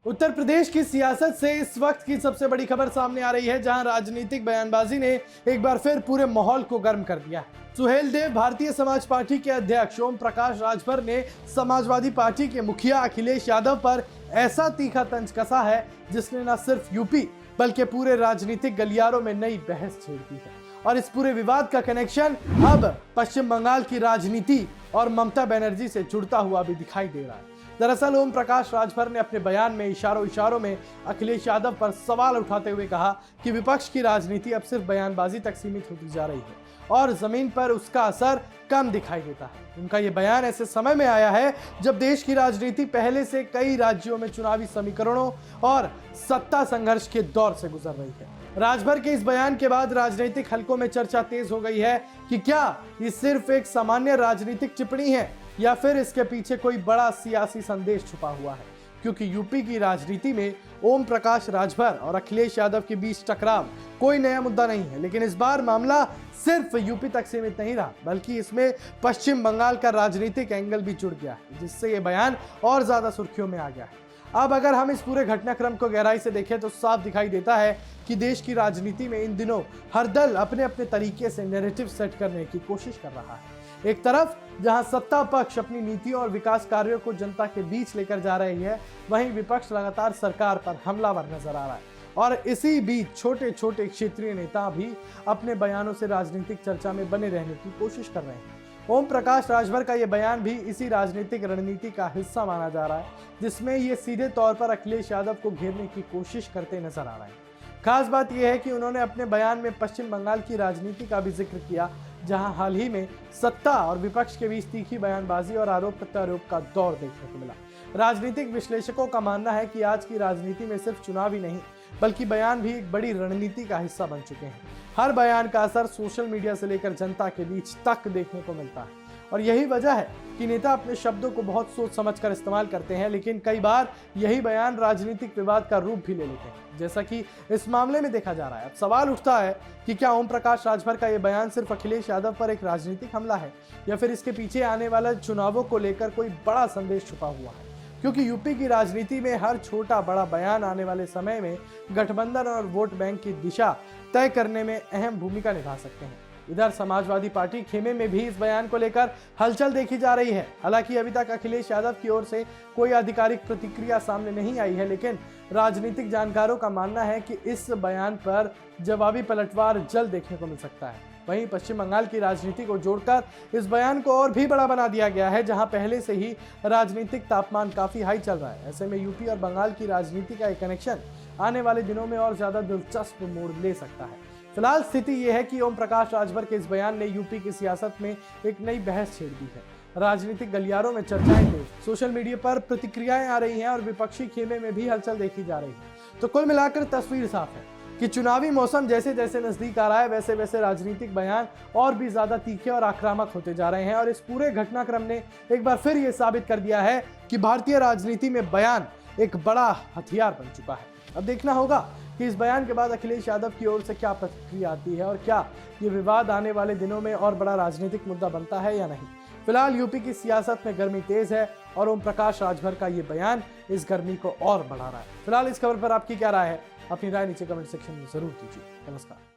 उत्तर प्रदेश की सियासत से इस वक्त की सबसे बड़ी खबर सामने आ रही है, जहां राजनीतिक बयानबाजी ने एक बार फिर पूरे माहौल को गर्म कर दिया है। सुहेल देव भारतीय समाज पार्टी के अध्यक्ष ओम प्रकाश राजभर ने समाजवादी पार्टी के मुखिया अखिलेश यादव पर ऐसा तीखा तंज कसा है जिसने न सिर्फ यूपी बल्कि पूरे राजनीतिक गलियारों में नई बहस छेड़ दी है। और इस पूरे विवाद का कनेक्शन अब पश्चिम बंगाल की राजनीति और ममता बनर्जी से जुड़ता हुआ भी दिखाई दे रहा है। दरअसल ओम प्रकाश राजभर ने अपने बयान में इशारों में अखिलेश यादव पर सवाल उठाते हुए कहा कि विपक्ष की राजनीति अब सिर्फ बयानबाजी तक सीमित होती जा रही है और जमीन पर उसका असर कम दिखाई देता है। उनका ये बयान ऐसे समय में आया है जब देश की राजनीति पहले से कई राज्यों में चुनावी समीकरणों और सत्ता संघर्ष के दौर से गुजर रही है। राजभर के इस बयान के बाद राजनीतिक हलकों में चर्चा तेज हो गई है कि क्या ये सिर्फ एक सामान्य राजनीतिक टिप्पणी है या फिर इसके पीछे कोई बड़ा सियासी संदेश छुपा हुआ है। क्योंकि यूपी की राजनीति में ओम प्रकाश राजभर और अखिलेश यादव के बीच टकराव कोई नया मुद्दा नहीं है, लेकिन इस बार मामला सिर्फ यूपी तक सीमित नहीं रहा बल्कि इसमें पश्चिम बंगाल का राजनीतिक एंगल भी जुड़ गया है, जिससे ये बयान और ज्यादा सुर्खियों में आ गया है। अब अगर हम इस पूरे घटनाक्रम को गहराई से देखें तो साफ दिखाई देता है कि देश की राजनीति में इन दिनों हर दल अपने अपने तरीके से नैरेटिव सेट करने की कोशिश कर रहा है। एक तरफ जहां सत्ता पक्ष अपनी नीतियों और विकास कार्यों को जनता के बीच लेकर जा रही है, वहीं विपक्ष लगातार सरकार पर हमलावर नजर आ रहा है। और इसी बीच छोटे छोटे क्षेत्रीय नेता भी अपने बयानों से राजनीतिक चर्चा में बने रहने की कोशिश कर रहे हैं। ओम प्रकाश राजभर का यह बयान भी इसी राजनीतिक रणनीति का हिस्सा माना जा रहा है, जिसमें ये सीधे तौर पर अखिलेश यादव को घेरने की कोशिश करते नजर आ रहे हैं। खास बात यह है कि उन्होंने अपने बयान में पश्चिम बंगाल की राजनीति का भी जिक्र किया, जहां हाल ही में सत्ता और विपक्ष के बीच तीखी बयानबाजी और आरोप प्रत्यारोप का दौर देखने को मिला। राजनीतिक विश्लेषकों का मानना है कि आज की राजनीति में सिर्फ चुनाव ही नहीं बल्कि बयान भी एक बड़ी रणनीति का हिस्सा बन चुके हैं। हर बयान का असर सोशल मीडिया से लेकर जनता के बीच तक देखने को मिलता है और यही वजह है कि नेता अपने शब्दों को बहुत सोच समझकर इस्तेमाल करते हैं, लेकिन कई बार यही बयान राजनीतिक विवाद का रूप भी ले लेते हैं, जैसा कि इस मामले में देखा जा रहा है। अब सवाल उठता है कि क्या ओम प्रकाश राजभर का यह बयान सिर्फ अखिलेश यादव पर एक राजनीतिक हमला है या फिर इसके पीछे आने वाले चुनावों को लेकर कोई बड़ा संदेश छुपा हुआ है। क्योंकि यूपी की राजनीति में हर छोटा बड़ा बयान आने वाले समय में गठबंधन और वोट बैंक की दिशा तय करने में अहम भूमिका निभा सकते हैं। इधर समाजवादी पार्टी खेमे में भी इस बयान को लेकर हलचल देखी जा रही है। हालांकि अभी तक अखिलेश यादव की ओर से कोई आधिकारिक प्रतिक्रिया सामने नहीं आई है, लेकिन राजनीतिक जानकारों का मानना है कि इस बयान पर जवाबी पलटवार जल्द देखने को मिल सकता है। वहीं पश्चिम बंगाल की राजनीति को जोड़कर इस बयान को और भी बड़ा बना दिया गया है, जहां पहले से ही राजनीतिक तापमान काफी हाई चल रहा है। ऐसे में यूपी और बंगाल की राजनीति का एक कनेक्शन आने वाले दिनों में और ज्यादा दिलचस्प मोड़ ले सकता है। फिलहाल स्थिति यह है कि ओम प्रकाश राजभर के इस बयान ने यूपी की सियासत में एक नई बहस छेड़ दी है। राजनीतिक गलियारों में चर्चाएं तेज, सोशल मीडिया पर प्रतिक्रियाएं आ रही हैं और विपक्षी खेमे में भी हलचल देखी जा रही है। तो कुल मिलाकर तस्वीर साफ है कि चुनावी मौसम जैसे जैसे नजदीक आ रहा है, वैसे वैसे राजनीतिक बयान और भी ज्यादा तीखे और आक्रामक होते जा रहे हैं। और इस पूरे घटनाक्रम ने एक बार फिर ये साबित कर दिया है कि भारतीय राजनीति में बयान एक बड़ा हथियार बन चुका है। अब देखना होगा कि इस बयान के बाद अखिलेश यादव की ओर से क्या प्रतिक्रिया आती है और क्या ये विवाद आने वाले दिनों में और बड़ा राजनीतिक मुद्दा बनता है या नहीं। फिलहाल यूपी की सियासत में गर्मी तेज है और ओम प्रकाश राजभर का ये बयान इस गर्मी को और बढ़ा रहा है। फिलहाल इस खबर पर आपकी क्या राय है? अपनी राय नीचे कमेंट सेक्शन में जरूर दीजिए। नमस्कार।